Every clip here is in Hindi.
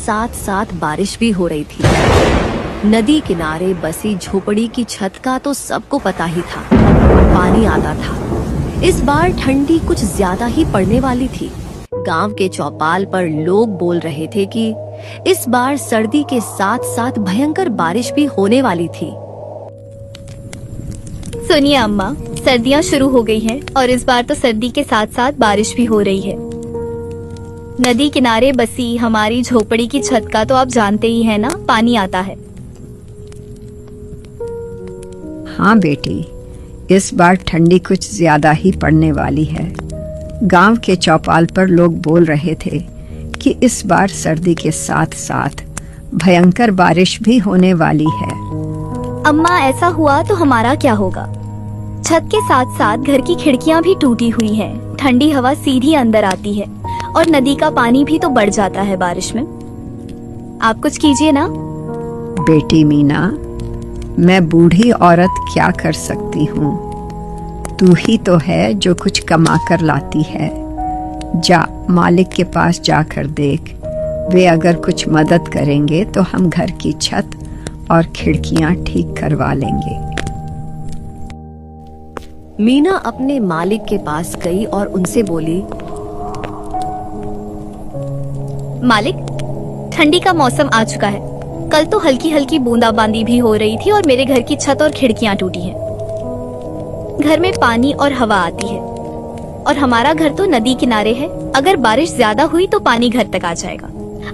साथ साथ बारिश भी हो रही थी। नदी किनारे बसी झोपड़ी की छत का तो सबको पता ही था, पानी आता था। इस बार ठंडी कुछ ज्यादा ही पड़ने वाली थी। गांव के चौपाल पर लोग बोल रहे थे कि इस बार सर्दी के साथ साथ भयंकर बारिश भी होने वाली थी। सुनिए अम्मा, सर्दियाँ शुरू हो गई हैं और इस बार तो सर्दी के साथ साथ बारिश भी हो रही है। नदी किनारे बसी हमारी झोपड़ी की छत का तो आप जानते ही हैं ना, पानी आता है। हाँ बेटी, इस बार ठंडी कुछ ज्यादा ही पड़ने वाली है। गांव के चौपाल पर लोग बोल रहे थे कि इस बार सर्दी के साथ साथ भयंकर बारिश भी होने वाली है। अम्मा, ऐसा हुआ तो हमारा क्या होगा? छत के साथ साथ घर की खिड़कियां भी टूटी हुई हैं। ठंडी हवा सीधी अंदर आती है और नदी का पानी भी तो बढ़ जाता है बारिश में। आप कुछ कीजिए ना। बेटी मीना, मैं बूढ़ी औरत क्या कर सकती हूँ? तू ही तो है जो कुछ कमा कर लाती है। जा, मालिक के पास जाकर देख, वे अगर कुछ मदद करेंगे तो हम घर की छत और खिड़कियां ठीक करवा लेंगे। मीना अपने मालिक के पास गई और उनसे बोली, मालिक, ठंडी का मौसम आ चुका है। कल तो हल्की हल्की बूंदाबांदी भी हो रही थी और मेरे घर की छत और खिड़कियां टूटी हैं। घर में पानी और हवा आती है और हमारा घर तो नदी किनारे है। अगर बारिश ज्यादा हुई तो पानी घर तक आ जाएगा।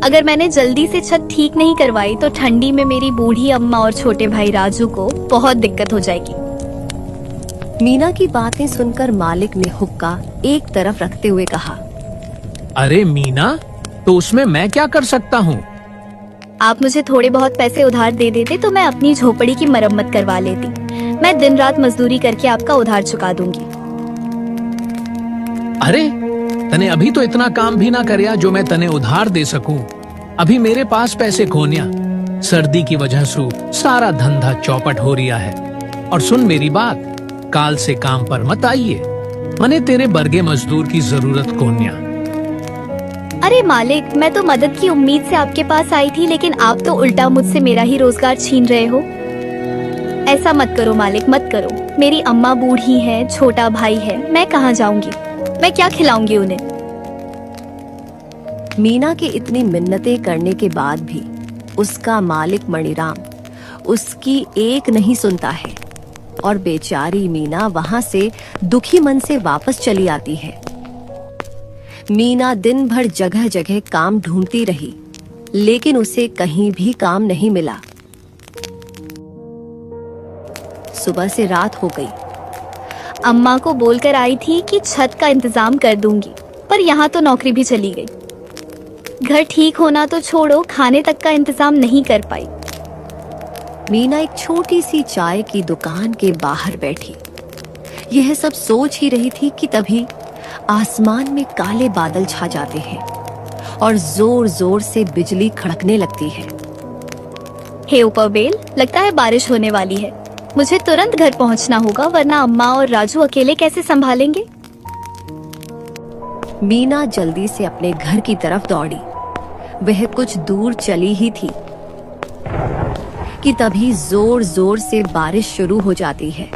अगर मैंने जल्दी से छत ठीक नहीं करवाई तो ठंडी में मेरी बूढ़ी अम्मा और छोटे भाई राजू को बहुत दिक्कत हो जाएगी। मीना की बातें सुनकर मालिक ने हुक्का एक तरफ रखते हुए कहा, अरे मीना, तो उसमें मैं क्या कर सकता हूँ? आप मुझे थोड़े बहुत पैसे उधार दे देते तो मैं अपनी झोपड़ी की मरम्मत करवा लेती। मैं दिन रात मजदूरी करके आपका उधार चुका दूंगी। अरे, तने अभी तो इतना काम भी ना करया जो मैं तने उधार दे सकूं। अभी मेरे पास पैसे खोनिया। सर्दी की वजह से सारा धंधा चौपट हो रिया है। और सुन मेरी बात, काल से काम पर मत आइए। मने तेरे बर्गे मजदूर की जरूरत कोन्या। अरे मालिक, मैं तो मदद की उम्मीद से आपके पास आई थी, लेकिन आप तो उल्टा मुझसे मेरा ही रोजगार छीन रहे हो। ऐसा मत करो मालिक, मत करो। मेरी अम्मा बूढ़ी है, छोटा भाई है, मैं कहाँ जाऊंगी? मैं क्या खिलाऊंगी उन्हें? मीना के इतनी मिन्नतें करने के बाद भी उसका मालिक मणिराम उसकी एक नहीं सुनता है और बेचारी मीना वहां से दुखी मन से वापस चली आती है। मीना दिन भर जगह जगह काम ढूंढती रही, लेकिन उसे कहीं भी काम नहीं मिला। सुबह से रात हो गई। अम्मा को बोलकर आई थी कि छत का इंतजाम कर दूंगी, पर यहाँ तो नौकरी भी चली गई। घर ठीक होना तो छोड़ो, खाने तक का इंतजाम नहीं कर पाई। मीना एक छोटी सी चाय की दुकान के बाहर बैठी यह सब सोच ही रही थी कि तभी आसमान में काले बादल छा जाते हैं और जोर जोर से बिजली खड़कने लगती है। हे उपरबेल, लगता है बारिश होने वाली है। मुझे तुरंत घर पहुंचना होगा, वरना अम्मा और राजू अकेले कैसे संभालेंगे? मीना जल्दी से अपने घर की तरफ दौड़ी। वह कुछ दूर चली ही थी कि तभी जोर जोर से बारिश शुरू हो जाती है।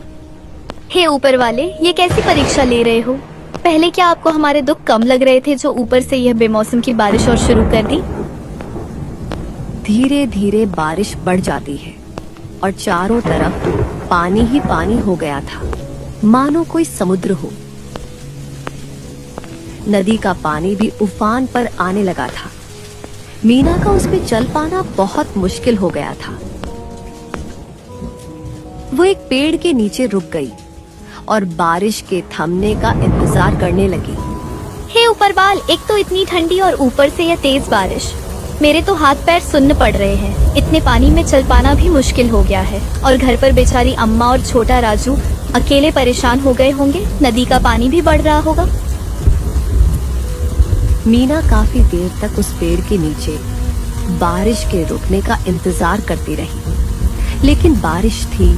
हे ऊपर वाले, ये कैसी परीक्षा ले रहे हो? पहले क्या आपको हमारे दुख कम लग रहे थे जो ऊपर से यह बेमौसम की बारिश और शुरू कर दी? धीरे धीरे बारिश बढ़ जाती है और चारों तरफ पानी ही पानी हो गया था, मानो कोई समुद्र हो। नदी का पानी भी उफान पर आने लगा था। मीना का उसमें चल पाना बहुत मुश्किल हो गया था। वो एक पेड़ के नीचे रुक गई और बारिश के थमने का इंतजार करने लगी। हे ऊपरवाल, एक तो इतनी ठंडी और ऊपर से यह तेज बारिश। मेरे तो हाथ पैर सुन्न पड़ रहे हैं। इतने पानी में चल पाना भी मुश्किल हो गया है और घर पर बेचारी अम्मा और छोटा राजू अकेले परेशान हो गए होंगे। नदी का पानी भी बढ़ रहा होगा। मीना काफी देर तक उस पेड़ के नीचे बारिश के रुकने का इंतजार करती रही, लेकिन बारिश थी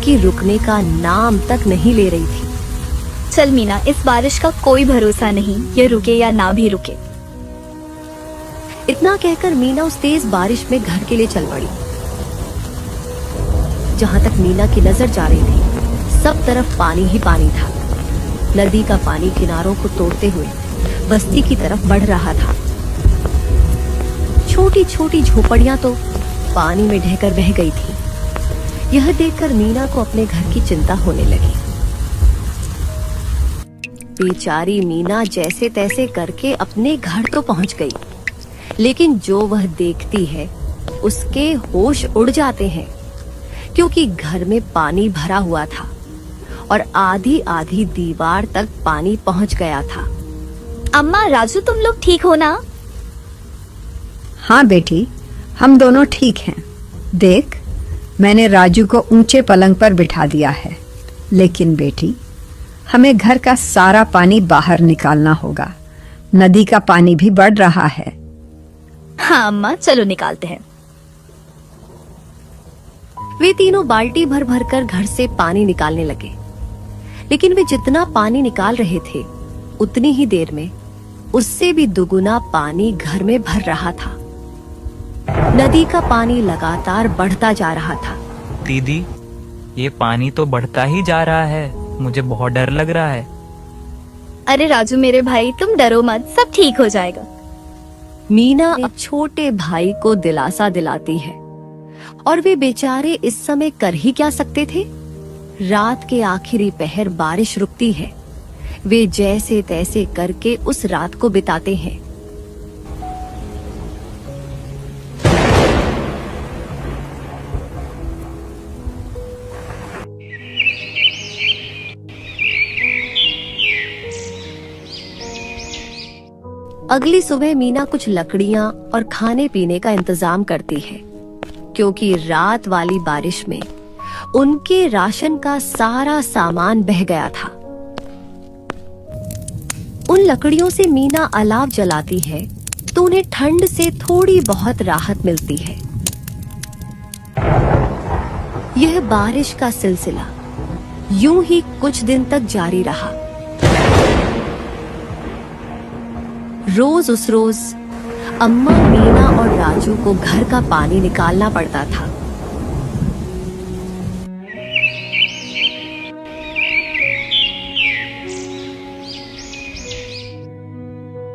कि रुकने का नाम तक नहीं ले रही थी। चल मीना, इस बारिश का कोई भरोसा नहीं, ये रुके या ना भी रुके। इतना कहकर मीना उस तेज बारिश में घर के लिए चल पड़ी। जहां तक मीना की नजर जा रही थी, सब तरफ पानी ही पानी था। नदी का पानी किनारों को तोड़ते हुए बस्ती की तरफ बढ़ रहा था। छोटी छोटी झोपड़ियां तो पानी में ढहकर बह गई थी। यह देखकर मीना को अपने घर की चिंता होने लगी। बेचारी मीना जैसे तैसे करके अपने घर तो पहुंच गई, लेकिन जो वह देखती है उसके होश उड़ जाते हैं, क्योंकि घर में पानी भरा हुआ था और आधी आधी दीवार तक पानी पहुंच गया था। अम्मा, राजू, तुम लोग ठीक हो ना? हाँ बेटी, हम दोनों ठीक हैं। देख, मैंने राजू को ऊंचे पलंग पर बिठा दिया है। लेकिन बेटी, हमें घर का सारा पानी बाहर निकालना होगा। नदी का पानी भी बढ़ रहा है। हाँ अम्मा, चलो निकालते हैं। वे तीनों बाल्टी भर भर कर घर से पानी निकालने लगे, लेकिन वे जितना पानी निकाल रहे थे उतनी ही देर में उससे भी दुगुना पानी घर में भर रहा था। नदी का पानी लगातार बढ़ता जा रहा था। दीदी, ये पानी तो बढ़ता ही जा रहा है, मुझे बहुत डर लग रहा है। अरे राजू मेरे भाई, तुम डरो मत, सब ठीक हो जाएगा। मीना अब छोटे भाई को दिलासा दिलाती है, और वे बेचारे इस समय कर ही क्या सकते थे। रात के आखिरी पहर बारिश रुकती है। वे जैसे तैसे करके उस रात को बिताते हैं। अगली सुबह मीना कुछ लकड़ियां और खाने पीने का इंतजाम करती है, क्योंकि रात वाली बारिश में उनके राशन का सारा सामान बह गया था। उन लकड़ियों से मीना अलाव जलाती है तो उन्हें ठंड से थोड़ी बहुत राहत मिलती है। यह बारिश का सिलसिला यूं ही कुछ दिन तक जारी रहा। रोज उस रोज अम्मा, मीना और राजू को घर का पानी निकालना पड़ता था।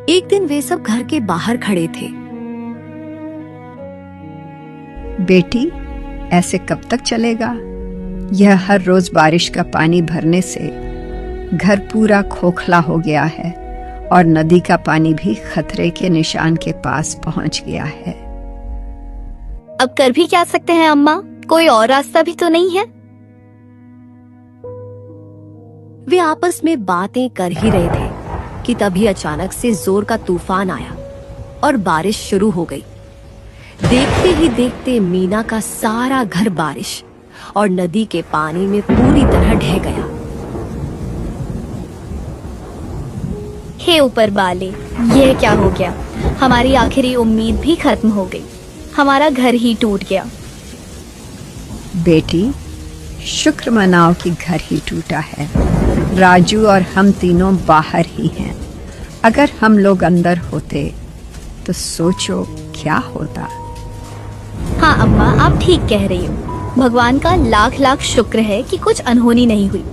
एक दिन वे सब घर के बाहर खड़े थे। बेटी, ऐसे कब तक चलेगा? यह हर रोज बारिश का पानी भरने से घर पूरा खोखला हो गया है और नदी का पानी भी खतरे के निशान के पास पहुंच गया है। अब कर भी क्या सकते हैं अम्मा, कोई और रास्ता भी तो नहीं है। वे आपस में बातें कर ही रहे थे कि तभी अचानक से जोर का तूफान आया और बारिश शुरू हो गई। देखते ही देखते मीना का सारा घर बारिश और नदी के पानी में पूरी तरह ढह गया। हे ऊपर वाले, यह क्या हो गया? हमारी आखिरी उम्मीद भी खत्म हो गई, हमारा घर ही टूट गया। बेटी, शुक्र मनाओ कि घर ही टूटा है। राजू और हम तीनों बाहर ही हैं। अगर हम लोग अंदर होते तो सोचो क्या होता। हाँ अम्मा, आप ठीक कह रही हो। भगवान का लाख लाख शुक्र है कि कुछ अनहोनी नहीं हुई।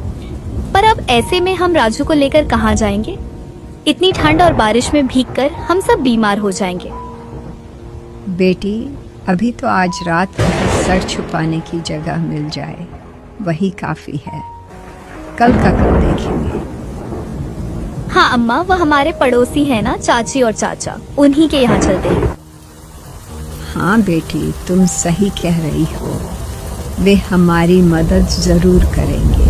पर अब ऐसे में हम राजू को लेकर कहाँ जाएंगे? इतनी ठंड और बारिश में भीगकर हम सब बीमार हो जाएंगे। बेटी, अभी तो आज रात सर छुपाने की जगह मिल जाए, वही काफी है। कल का कल देखेंगे। हाँ अम्मा, वह हमारे पड़ोसी है ना, चाची और चाचा, उन्हीं के यहाँ चलते हैं। हाँ बेटी, तुम सही कह रही हो। वे हमारी मदद जरूर करेंगे।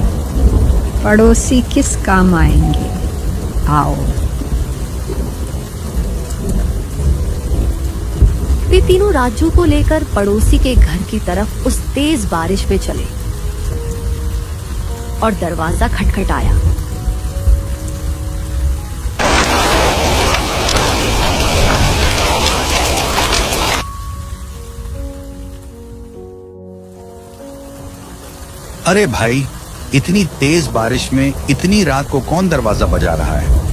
पड़ोसी किस काम आएंगे। आओ। वे तीनों राजू को लेकर पड़ोसी के घर की तरफ उस तेज बारिश में चले और दरवाजा खटखटाया। अरे भाई, इतनी तेज बारिश में इतनी रात को कौन दरवाजा बजा रहा है?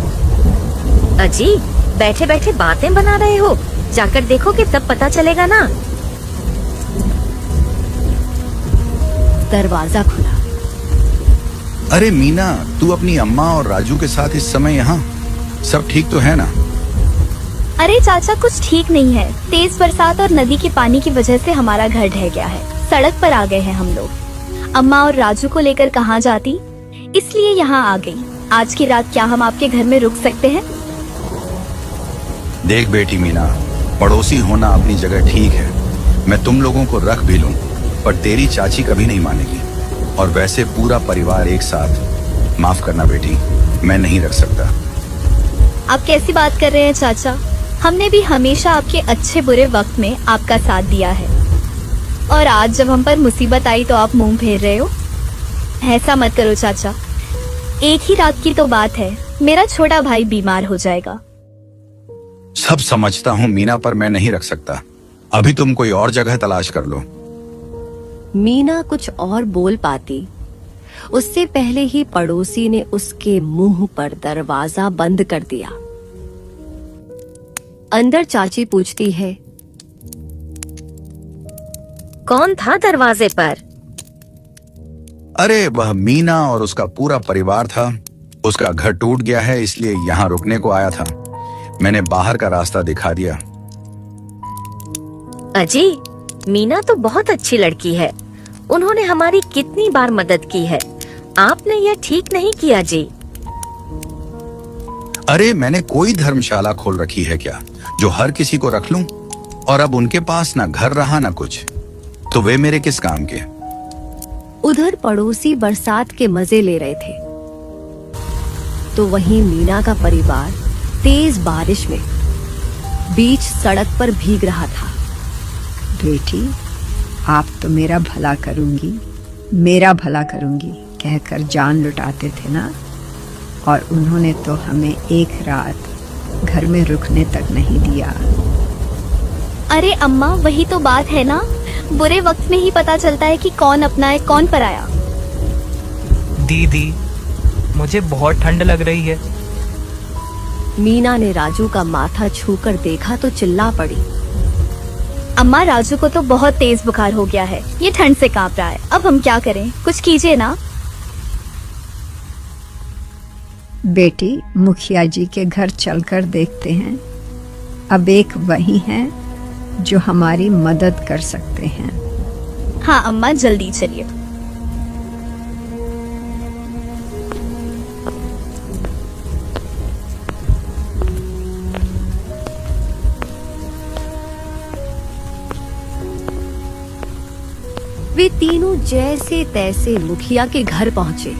अजी, बैठे बैठे बातें बना रहे हो, जाकर देखोगे तब पता चलेगा ना। दरवाजा खुला। अरे मीना, तू अपनी अम्मा और राजू के साथ इस समय यहाँ? सब ठीक तो है ना? अरे चाचा, कुछ ठीक नहीं है। तेज बरसात और नदी के पानी की वजह से हमारा घर ढह गया है। सड़क पर आ गए हैं हम लोग। अम्मा और राजू को लेकर कहाँ जाती, इसलिए यहाँ आ गई। आज की रात क्या हम आपके घर में रुक सकते हैं? देख बेटी मीना, पड़ोसी होना अपनी जगह ठीक है। मैं तुम लोगों को रख भी लूं, पर तेरी चाची कभी नहीं मानेगी। और वैसे पूरा परिवार एक साथ, माफ करना बेटी, मैं नहीं रख सकता। आप कैसी बात कर रहे हैं चाचा? हमने भी हमेशा आपके अच्छे बुरे वक्त में आपका साथ दिया है, और आज जब हम पर मुसीबत आई तो आप मुंह फेर रहे हो। ऐसा मत करो चाचा, एक ही रात की तो बात है। मेरा छोटा भाई बीमार हो जाएगा। सब समझता हूँ मीना, पर मैं नहीं रख सकता। अभी तुम कोई और जगह तलाश कर लो। मीना कुछ और बोल पाती, उससे पहले ही पड़ोसी ने उसके मुंह पर दरवाजा बंद कर दिया। अंदर चाची पूछती है, कौन था दरवाजे पर? अरे वह मीना और उसका पूरा परिवार था। उसका घर टूट गया है, इसलिए यहाँ रुकने को आया था। मैंने बाहर का रास्ता दिखा दिया। अजी, मीना तो बहुत अच्छी लड़की है। उन्होंने हमारी कितनी बार मदद की है। आपने यह ठीक नहीं किया जी। अरे मैंने कोई धर्मशाला खोल रखी है क्या, जो हर किसी को रख लूं? और अब उनके पास ना घर रहा ना कुछ, तो वे मेरे किस काम के? उधर पड़ोसी बरसात के मजे ले रहे थे, तो वहीं मीना का परिवार तेज बारिश में बीच सड़क पर भीग रहा था। बेटी, आप तो मेरा भला करूंगी कहकर जान लुटाते थे ना, और उन्होंने तो हमें एक रात घर में रुकने तक नहीं दिया। अरे अम्मा, वही तो बात है ना, बुरे वक्त में ही पता चलता है कि कौन अपना है कौन पराया। दीदी, मुझे बहुत ठंड लग रही है। मीना ने राजू का माथा छूकर देखा तो चिल्ला पड़ी। अम्मा, राजू को तो बहुत तेज बुखार हो गया है। ये ठंड से कांप रहा है। अब हम क्या करें? कुछ कीजिए ना। बेटी, मुखिया जी के घर चलकर देखते हैं। अब एक वही हैं जो हमारी मदद कर सकते हैं। हाँ अम्मा, जल्दी चलिए। वे तीनों जैसे तैसे मुखिया के घर पहुंचे।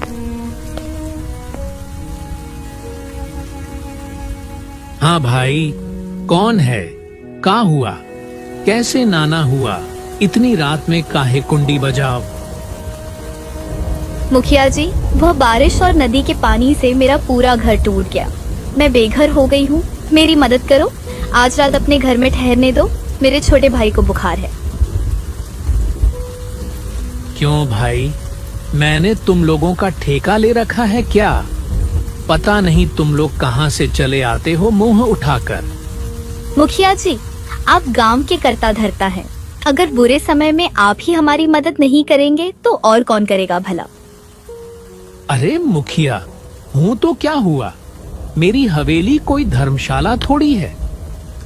हाँ भाई, कौन है? का हुआ? कैसे नाना हुआ? इतनी रात में काहे कुंडी बजाओ? मुखिया जी, वह बारिश और नदी के पानी से मेरा पूरा घर टूट गया। मैं बेघर हो गई हूँ। मेरी मदद करो। आज रात अपने घर में ठहरने दो। मेरे छोटे भाई को बुखार है। क्यों भाई, मैंने तुम लोगों का ठेका ले रखा है क्या? पता नहीं तुम लोग कहाँ से चले आते हो मुंह उठाकर। मुखिया जी, आप गांव के कर्ता धर्ता हैं। अगर बुरे समय में आप ही हमारी मदद नहीं करेंगे तो और कौन करेगा भला? अरे मुखिया हूँ तो क्या हुआ? मेरी हवेली कोई धर्मशाला थोड़ी है।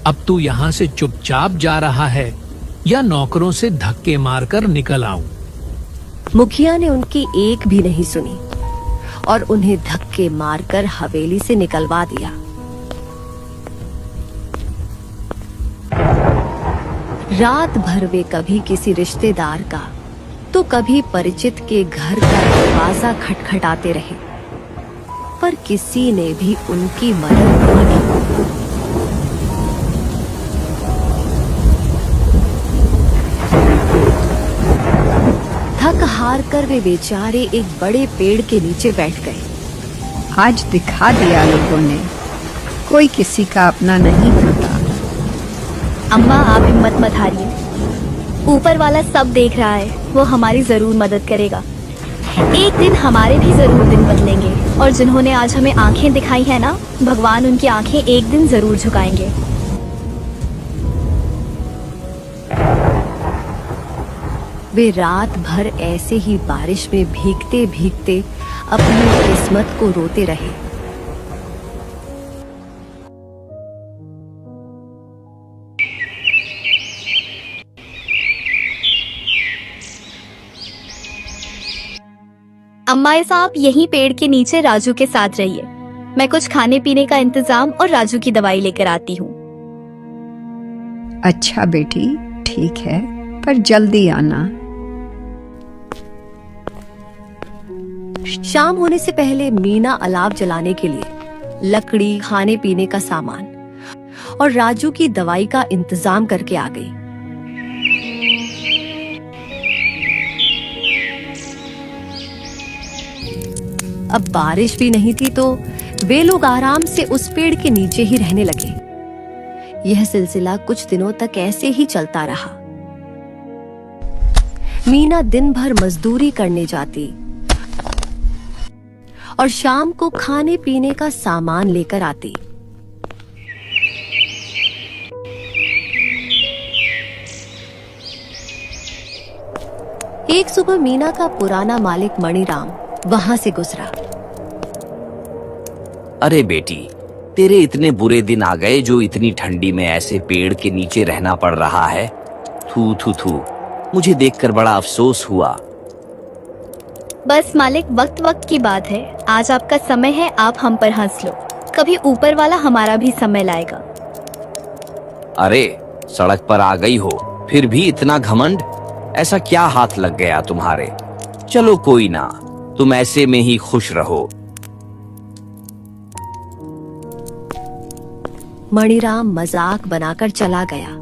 अब तू यहाँ से चुपचाप जा रहा है या नौकरों से धक्के मारकर निकल आऊं? मुखिया ने उनकी एक भी नहीं सुनी और उन्हें धक्के मारकर हवेली से निकलवा दिया। रात भर वे कभी किसी रिश्तेदार का तो कभी परिचित के घर का दरवाजा खटखटाते रहे, पर किसी ने भी उनकी मदद न की। थक हार कर वे बेचारे एक बड़े पेड़ के नीचे बैठ गए। आज दिखा दिया लोगों ने, कोई किसी का अपना नहीं होता। अम्मा, आप हिम्मत मत हारिए। ऊपर वाला सब देख रहा है, वो हमारी जरूर मदद करेगा। एक दिन हमारे भी जरूर दिन बदलेंगे, और जिन्होंने आज हमें आंखें दिखाई है ना, भगवान उनकी आंखें एक दिन जरूर झुकाएंगे। वे रात भर ऐसे ही बारिश में भीगते भीगते अपनी किस्मत को रोते रहे। अम्मा साहब यहीं पेड़ के नीचे राजू के साथ रहिए। मैं कुछ खाने पीने का इंतजाम और राजू की दवाई लेकर आती हूँ। अच्छा बेटी, ठीक है, पर जल्दी आना। शाम होने से पहले मीना अलाव जलाने के लिए लकड़ी, खाने पीने का सामान और राजू की दवाई का इंतजाम करके आ गई। अब बारिश भी नहीं थी तो वे लोग आराम से उस पेड़ के नीचे ही रहने लगे। यह सिलसिला कुछ दिनों तक ऐसे ही चलता रहा। मीना दिन भर मजदूरी करने जाती और शाम को खाने पीने का सामान लेकर आती। एक सुबह मीना का पुराना मालिक मणिराम वहां से गुजरा। अरे बेटी, तेरे इतने बुरे दिन आ गए जो इतनी ठंडी में ऐसे पेड़ के नीचे रहना पड़ रहा है। थू थू थू, मुझे देखकर बड़ा अफसोस हुआ। बस मालिक, वक्त वक्त की बात है। आज आपका समय है, आप हम पर हंस लो। कभी ऊपर वाला हमारा भी समय लाएगा। अरे सड़क पर आ गई हो, फिर भी इतना घमंड? ऐसा क्या हाथ लग गया तुम्हारे? चलो कोई ना, तुम ऐसे में ही खुश रहो। मणिराम मजाक बनाकर चला गया,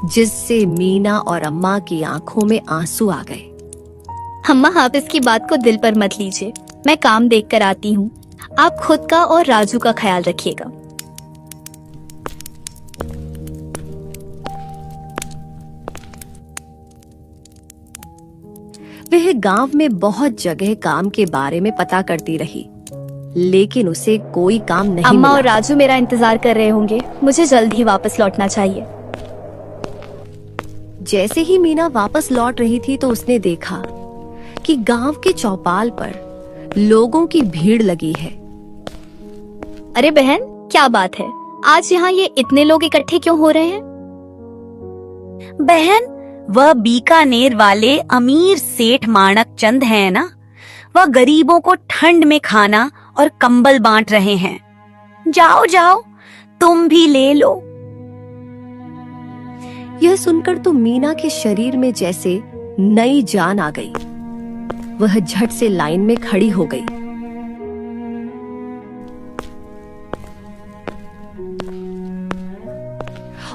जिससे मीना और अम्मा की आंखों में आंसू आ गए। अम्मा, आप इसकी बात को दिल पर मत लीजिए। मैं काम देख कर आती हूँ। आप खुद का और राजू का ख्याल रखिएगा। वह गांव में बहुत जगह काम के बारे में पता करती रही, लेकिन उसे कोई काम नहीं अम्मा मिला। और राजू मेरा इंतजार कर रहे होंगे। मुझे जल्द ही वापस लौटना चाहिए। जैसे ही मीना वापस लौट रही थी तो उसने देखा कि गांव के चौपाल पर लोगों की भीड़ लगी है। अरे बहन, क्या बात है? आज यहाँ ये इतने लोग इकट्ठे क्यों हो रहे हैं? बहन, वह बीकानेर वाले अमीर सेठ माणक चंद है ना, वह गरीबों को ठंड में खाना और कंबल बांट रहे हैं। जाओ जाओ, तुम भी ले लो। यह सुनकर तो मीना के शरीर में जैसे नई जान आ गई। वह झट से लाइन में खड़ी हो गई।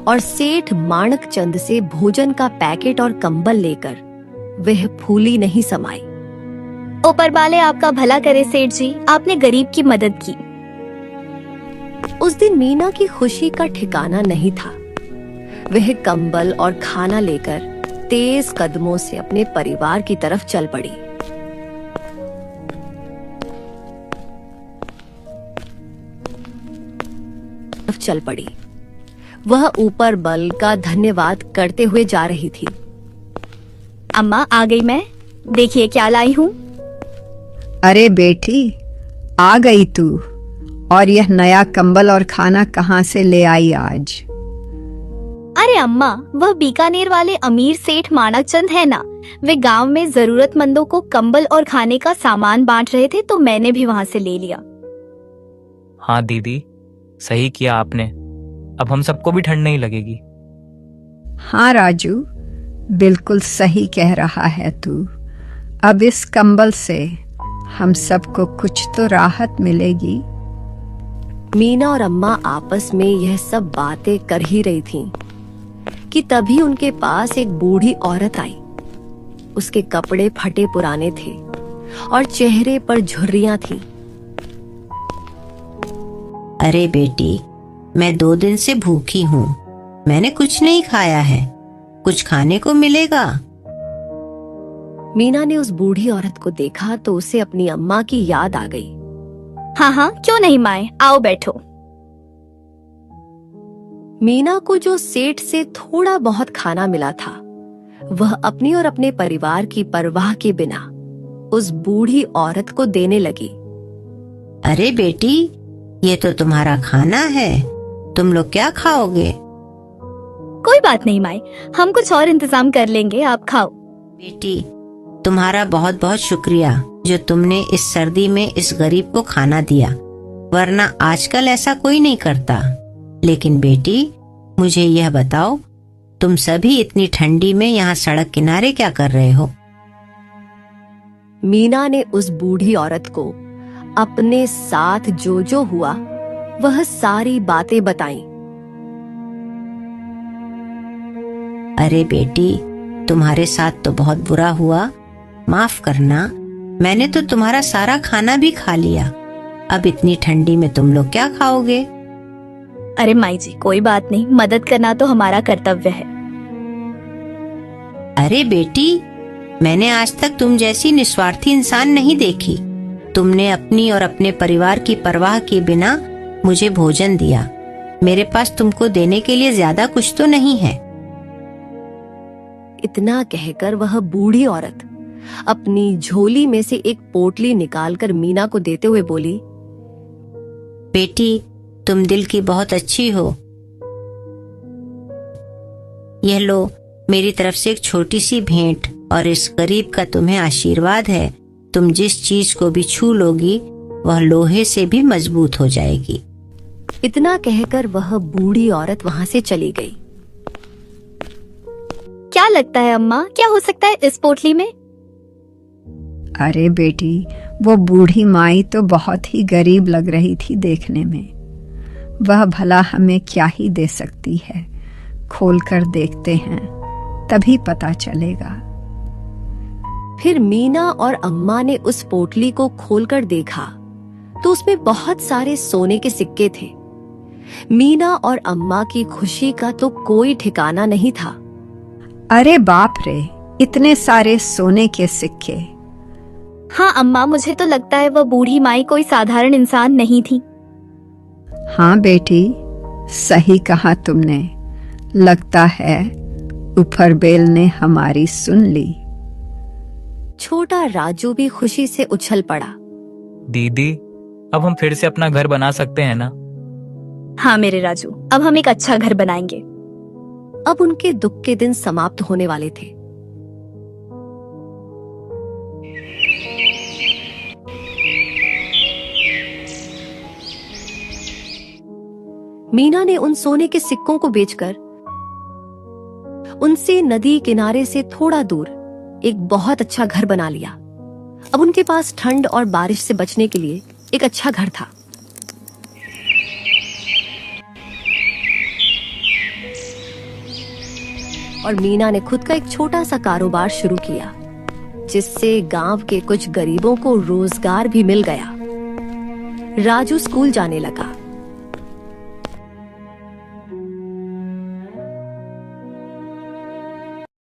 और सेठ माणक चंद से भोजन का पैकेट और कंबल लेकर वह फूली नहीं समाई। ऊपर वाले आपका भला करे सेठ जी, आपने गरीब की मदद की। उस दिन मीना की खुशी का ठिकाना नहीं था। वह कंबल और खाना लेकर तेज कदमों से अपने परिवार की तरफ चल पड़ी। वह ऊपर बल का धन्यवाद करते हुए जा रही थी। अम्मा, आ गई मैं। देखिए क्या लाई हूँ। अरे बेटी, आ गई तू। और यह नया कंबल और खाना कहाँ से ले आई आज? अरे अम्मा, वह बीकानेर वाले अमीर सेठ माणक चंद है ना, वे गांव में जरूरतमंदों को कंबल और खाने का सामान बांट रहे थे, तो मैंने भी वहाँ से ले लिया। हाँ दीदी, सही किया आपने। अब हम सबको भी ठंड नहीं लगेगी। हाँ राजू, बिल्कुल सही कह रहा है तू। अब इस कंबल से हम सबको कुछ तो राहत मिलेगी। मीना और अम्मा आपस में यह सब बातें कर ही रही थीं कि तभी उनके पास एक बूढ़ी औरत आई। उसके कपड़े फटे पुराने थे और चेहरे पर झुर्रियां थीं। अरे बेटी, मैं 2 दिन से भूखी हूँ। मैंने कुछ नहीं खाया है, कुछ खाने को मिलेगा? मीना ने उस बूढ़ी औरत को देखा तो उसे अपनी अम्मा की याद आ गई। हाँ हाँ, क्यों नहीं माए, आओ बैठो। मीना को जो सेठ से थोड़ा बहुत खाना मिला था, वह अपनी और अपने परिवार की परवाह के बिना उस बूढ़ी औरत को देने लगी। अरे बेटी, ये तो तुम्हारा खाना है, तुम लोग क्या खाओगे? कोई बात नहीं माई, हम कुछ और इंतजाम कर लेंगे, आप खाओ। बेटी, तुम्हारा बहुत बहुत शुक्रिया जो तुमने इस सर्दी में इस गरीब को खाना दिया, वरना आजकल ऐसा कोई नहीं करता। लेकिन बेटी, मुझे यह बताओ, तुम सभी इतनी ठंडी में यहाँ सड़क किनारे क्या कर रहे हो? मीना ने उस बूढ़ी औरत को अपने साथ जो जो हुआ वह सारी बातें बताईं। अरे बेटी, तुम्हारे साथ तो बहुत बुरा हुआ, माफ करना, मैंने तो तुम्हारा सारा खाना भी खा लिया। अब इतनी ठंडी में तुम लोग क्या खाओगे? अरे माई जी, कोई बात नहीं, मदद करना तो हमारा कर्तव्य है। अरे बेटी, मैंने आज तक तुम जैसी निस्वार्थी इंसान नहीं देखी। तुमने अपनी और अपने परिवार की परवाह किए बिना मुझे भोजन दिया। मेरे पास तुमको देने के लिए ज्यादा कुछ तो नहीं है। इतना कहकर वह बूढ़ी औरत अपनी झोली में से एक पोटली निकालकर मीना को देते हुए बोली, बेटी, तुम दिल की बहुत अच्छी हो। यह लो, मेरी तरफ से एक छोटी सी भेंट, और इस गरीब का तुम्हें आशीर्वाद है। तुम जिस चीज को भी छू लोगी वह लोहे से भी मजबूत हो जाएगी। इतना कहकर वह बूढ़ी औरत वहां से चली गई। क्या लगता है अम्मा, क्या हो सकता है इस पोटली में? अरे बेटी, वो बूढ़ी माई तो बहुत ही गरीब लग रही थी देखने में। वह भला हमें क्या ही दे सकती है, खोलकर देखते हैं तभी पता चलेगा। फिर मीना और अम्मा ने उस पोटली को खोलकर देखा तो उसमें बहुत सारे सोने के सिक्के थे। मीना और अम्मा की खुशी का तो कोई ठिकाना नहीं था। अरे बाप रे, इतने सारे सोने के सिक्के! हाँ अम्मा, मुझे तो लगता है वह बूढ़ी माई कोई साधारण इंसान नहीं थी। हाँ बेटी, सही कहा तुमने। लगता है ऊपर बेल ने हमारी सुन ली। छोटा राजू भी खुशी से उछल पड़ा। दीदी, अब हम फिर से अपना घर बना सकते हैं ना? हाँ मेरे राजू, अब हम एक अच्छा घर बनाएंगे। अब उनके दुख के दिन समाप्त होने वाले थे। मीना ने उन सोने के सिक्कों को बेचकर उनसे नदी किनारे से थोड़ा दूर एक बहुत अच्छा घर बना लिया। अब उनके पास ठंड और बारिश से बचने के लिए एक अच्छा घर था। और मीना ने खुद का एक छोटा सा कारोबार शुरू किया, जिससे गांव के कुछ गरीबों को रोजगार भी मिल गया। राजू स्कूल जाने लगा